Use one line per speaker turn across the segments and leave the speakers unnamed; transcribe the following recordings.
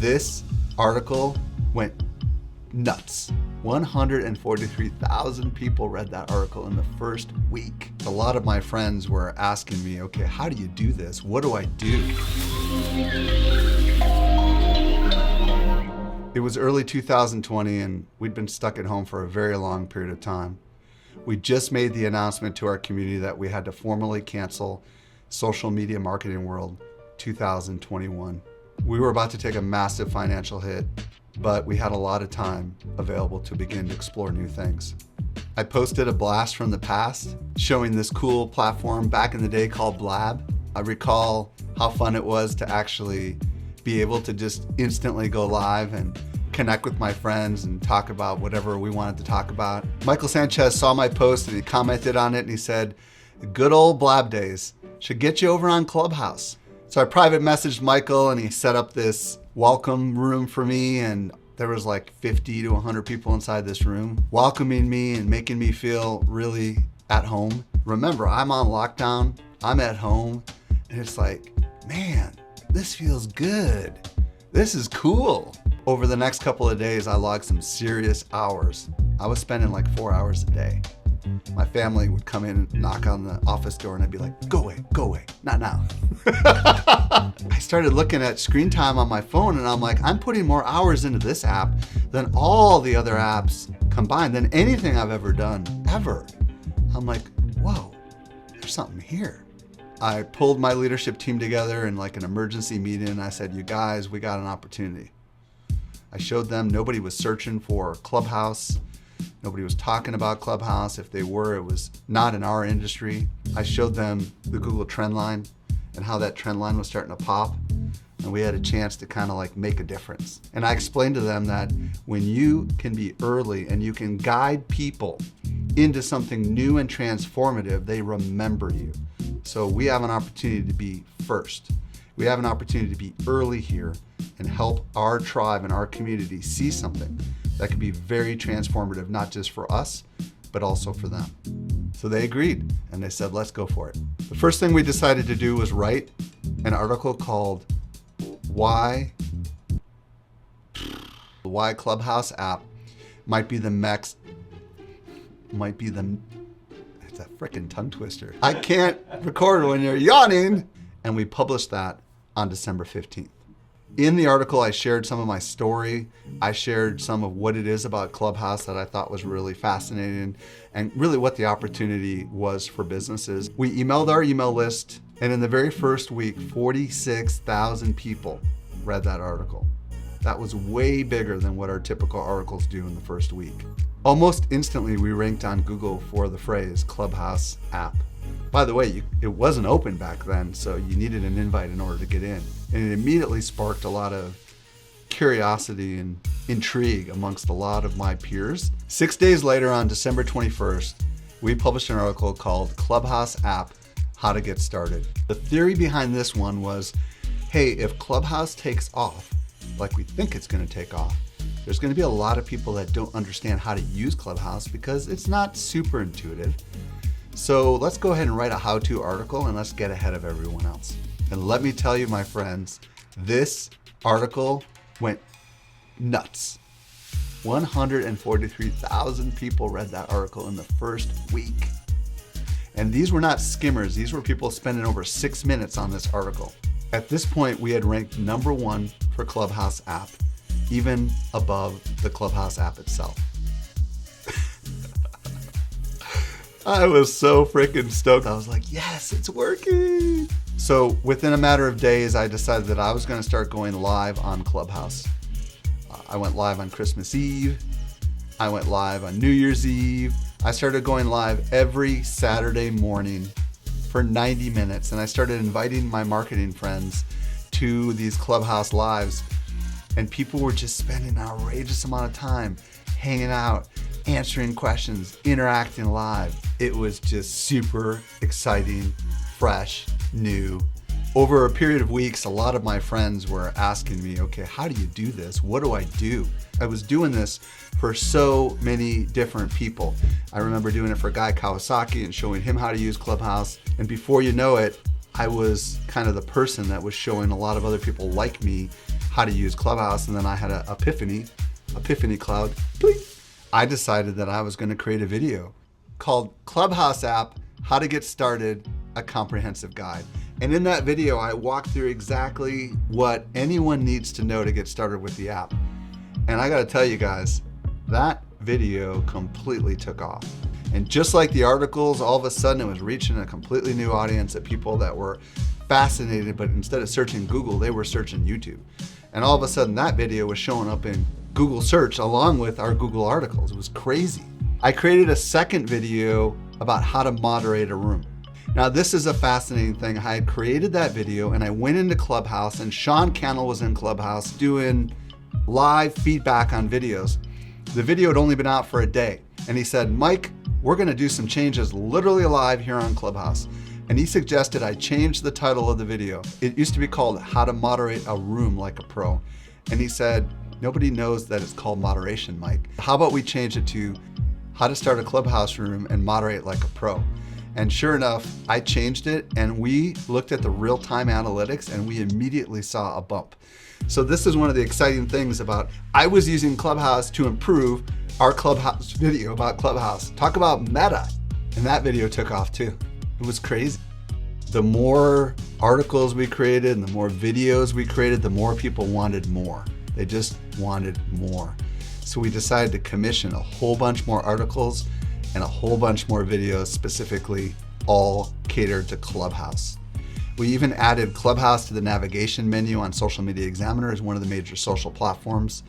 This article went nuts. 143,000 people read that article in the first week. A lot of my friends were asking me, okay, how do you do this? What do I do? It was early 2020 and we'd been stuck at home for a very long period of time. We just made the announcement to our community that we had to formally cancel Social Media Marketing World 2021. We were about to take a massive financial hit, but we had a lot of time available to begin to explore new things. I posted a blast from the past showing this cool platform back in the day called Blab. I recall how fun it was to actually be able to just instantly go live and connect with my friends and talk about whatever we wanted to talk about. Michael Sanchez saw my post and he commented on it and he said, "Good old Blab days, should get you over on Clubhouse." So I private messaged Michael and he set up this welcome room for me, and there was like 50 to 100 people inside this room welcoming me and making me feel really at home. Remember, I'm on lockdown, I'm at home, and it's like, man, this feels good. This is cool. Over the next couple of days, I logged some serious hours. I was spending like 4 hours a day. My family would come in and knock on the office door and I'd be like, go away, not now. I started looking at screen time on my phone and I'm like, I'm putting more hours into this app than all the other apps combined, than anything I've ever done, ever. I'm like, whoa, there's something here. I pulled my leadership team together in like an emergency meeting and I said, you guys, we got an opportunity. I showed them nobody was searching for Clubhouse. Nobody was talking about Clubhouse. If they were, it was not in our industry. I showed them the Google trend line and how that trend line was starting to pop. And we had a chance to kind of like make a difference. And I explained to them that when you can be early and you can guide people into something new and transformative, they remember you. So we have an opportunity to be first. We have an opportunity to be early here and help our tribe and our community see something that could be very transformative, not just for us, but also for them. So they agreed and they said, let's go for it. The first thing we decided to do was write an article called Why Clubhouse app might be the next, it's a freaking tongue twister. I can't record when you're yawning. And we published that on December 15th. In the article, I shared some of my story. I shared some of what it is about Clubhouse that I thought was really fascinating and really what the opportunity was for businesses. We emailed our email list, and in the very first week, 46,000 people read that article. That was way bigger than what our typical articles do in the first week. Almost instantly, we ranked on Google for the phrase Clubhouse app. By the way, it wasn't open back then, so you needed an invite in order to get in. And it immediately sparked a lot of curiosity and intrigue amongst a lot of my peers. 6 days later, on December 21st, we published an article called Clubhouse App, How to Get Started. The theory behind this one was, hey, if Clubhouse takes off, like we think it's gonna take off, there's gonna be a lot of people that don't understand how to use Clubhouse because it's not super intuitive. So let's go ahead and write a how-to article and let's get ahead of everyone else. And let me tell you, my friends, this article went nuts. 143,000 people read that article in the first week. And these were not skimmers. These were people spending over 6 minutes on this article. At this point, we had ranked #1 for Clubhouse app, even above the Clubhouse app itself. I was so freaking stoked. I was like, yes, it's working. So within a matter of days, I decided that I was going to start going live on Clubhouse. I went live on Christmas Eve. I went live on New Year's Eve. I started going live every Saturday morning for 90 minutes. And I started inviting my marketing friends to these Clubhouse lives. And people were just spending an outrageous amount of time hanging out, answering questions, interacting live. It was just super exciting, fresh, new. Over a period of weeks, a lot of my friends were asking me, okay, how do you do this? What do I do? I was doing this for so many different people. I remember doing it for Guy Kawasaki and showing him how to use Clubhouse. And before you know it, I was kind of the person that was showing a lot of other people like me how to use Clubhouse, and then I had an epiphany cloud. Bleep. I decided that I was going to create a video called Clubhouse App, How to Get Started, a Comprehensive Guide. And in that video, I walked through exactly what anyone needs to know to get started with the app. And I got to tell you guys, that video completely took off. And just like the articles, all of a sudden it was reaching a completely new audience of people that were fascinated, but instead of searching Google, they were searching YouTube. And all of a sudden that video was showing up in Google search along with our Google articles. It was crazy. I created a second video about how to moderate a room. Now this is a fascinating thing. I had created that video and I went into Clubhouse, and Sean Cannell was in Clubhouse doing live feedback on videos. The video had only been out for a day, and he said, Mike, we're gonna do some changes literally live here on Clubhouse. And he suggested I change the title of the video. It used to be called How to Moderate a Room Like a Pro. And he said, nobody knows that it's called moderation, Mike. How about we change it to How to Start a Clubhouse Room and Moderate Like a Pro? And sure enough, I changed it, and we looked at the real-time analytics and we immediately saw a bump. So this is one of the exciting things about, I was using Clubhouse to improve our Clubhouse video about Clubhouse. Talk about meta. And that video took off too. It was crazy. The more articles we created and the more videos we created, the more people wanted more. They just wanted more. So we decided to commission a whole bunch more articles and a whole bunch more videos, specifically all catered to Clubhouse. We even added Clubhouse to the navigation menu on Social Media Examiner as one of the major social platforms.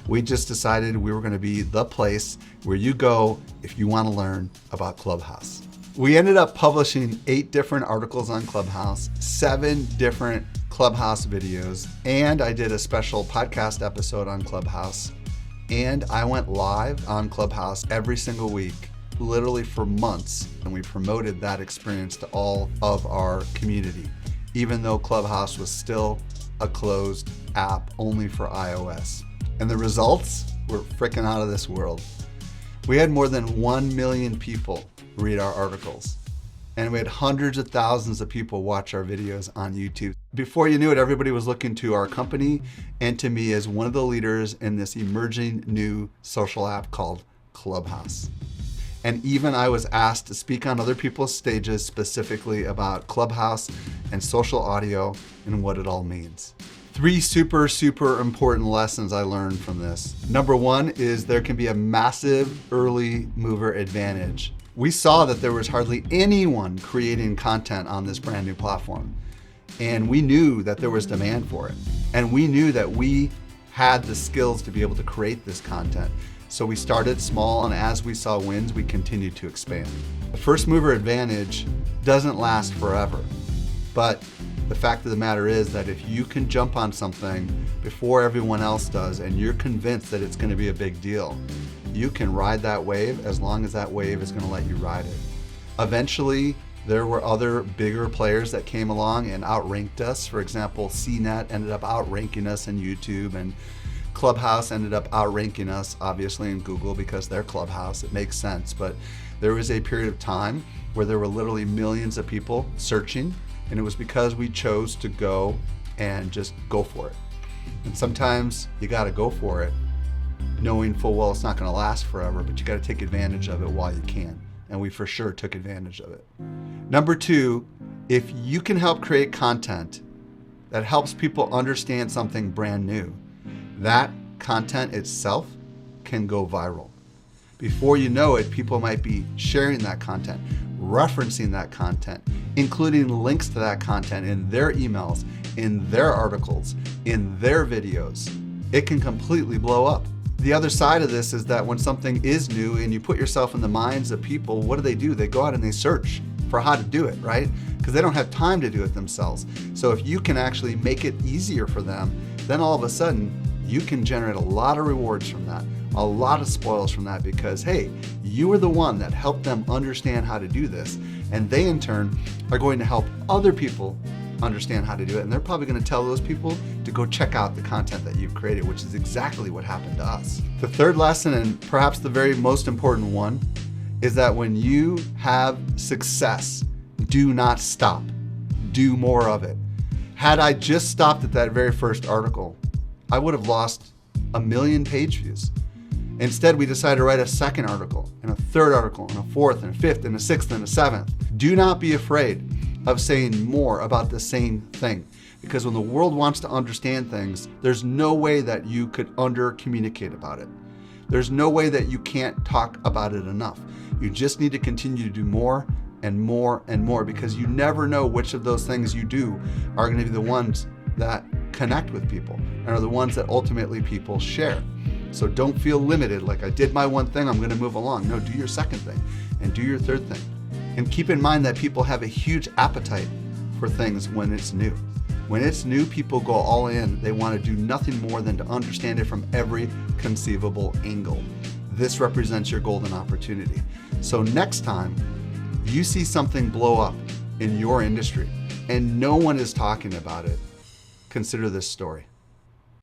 We just decided we were going to be the place where you go if you want to learn about Clubhouse. We ended up publishing 8 different articles on Clubhouse, 7 different Clubhouse videos, and I did a special podcast episode on Clubhouse. And I went live on Clubhouse every single week, literally for months, and we promoted that experience to all of our community, even though Clubhouse was still a closed app only for iOS. And the results were freaking out of this world. We had more than 1 million people read our articles, and we had hundreds of thousands of people watch our videos on YouTube. Before you knew it, everybody was looking to our company and to me as one of the leaders in this emerging new social app called Clubhouse. And even I was asked to speak on other people's stages specifically about Clubhouse and social audio and what it all means. 3 super important lessons I learned from this. Number 1 is there can be a massive early mover advantage. We saw that there was hardly anyone creating content on this brand new platform. And we knew that there was demand for it. And we knew that we had the skills to be able to create this content. So we started small, and as we saw wins, we continued to expand. The first mover advantage doesn't last forever. But the fact of the matter is that if you can jump on something before everyone else does, and you're convinced that it's going to be a big deal, you can ride that wave as long as that wave is going to let you ride it. Eventually, there were other bigger players that came along and outranked us. For example, CNET ended up outranking us in YouTube, and Clubhouse ended up outranking us, obviously, in Google because they're Clubhouse. It makes sense. But there was a period of time where there were literally millions of people searching, and it was because we chose to go and just go for it. And sometimes you got to go for it, knowing full well it's not going to last forever, but you got to take advantage of it while you can. And we for sure took advantage of it. Number 2, if you can help create content that helps people understand something brand new, that content itself can go viral. Before you know it, people might be sharing that content, referencing that content, including links to that content in their emails, in their articles, in their videos. It can completely blow up. The other side of this is that when something is new and you put yourself in the minds of people, what do? They go out and they search for how to do it, right? Because they don't have time to do it themselves. So if you can actually make it easier for them, then all of a sudden you can generate a lot of rewards from that, a lot of spoils from that, because hey, you were the one that helped them understand how to do this, and they in turn are going to help other people understand how to do it, and they're probably going to tell those people to go check out the content that you've created, which is exactly what happened to us. The third lesson, and perhaps the very most important one, is that when you have success, do not stop. Do more of it. Had I just stopped at that very first article, I would have lost 1 million page views. Instead, we decided to write a second article, and a third article, and a fourth, and a fifth, and a sixth, and a seventh. Do not be afraid of saying more about the same thing, because when the world wants to understand things, there's no way that you could under-communicate about it. There's no way that you can't talk about it enough. You just need to continue to do more and more and more, because you never know which of those things you do are going to be the ones that connect with people and are the ones that ultimately people share. So don't feel limited, like I did my one thing, I'm going to move along. No, do your second thing and do your third thing. And keep in mind that people have a huge appetite for things when it's new. When it's new, people go all in. They want to do nothing more than to understand it from every conceivable angle. This represents your golden opportunity. So next time you see something blow up in your industry and no one is talking about it, consider this story.